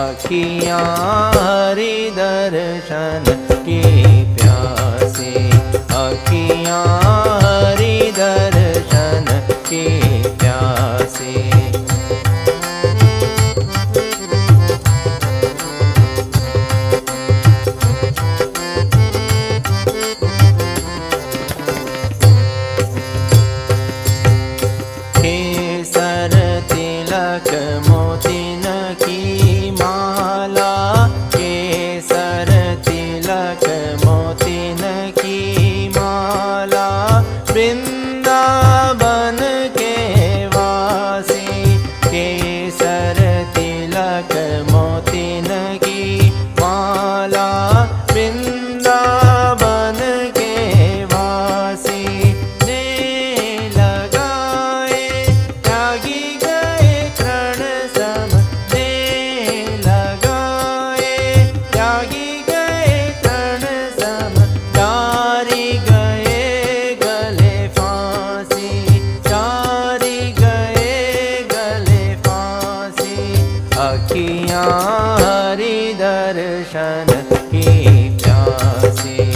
अखियाँ हरि दर्शन की प्यासी, अखियाँ हरि दर्शन की प्यासी। केसर तिलक मोतिन की माला, केसर तिलक मोतिन की माला, वृंदावन के वासी। केसर तिलक मोतिन की माला, वृंदावन के वासी। ने लगाए त्यागी गए तृण सम, ने लगाए त्यागी गए तृण सम, चारी गए गले फांसी, चारी गए गले फांसी। अखियाँ हरि दर्शन की प्यासी,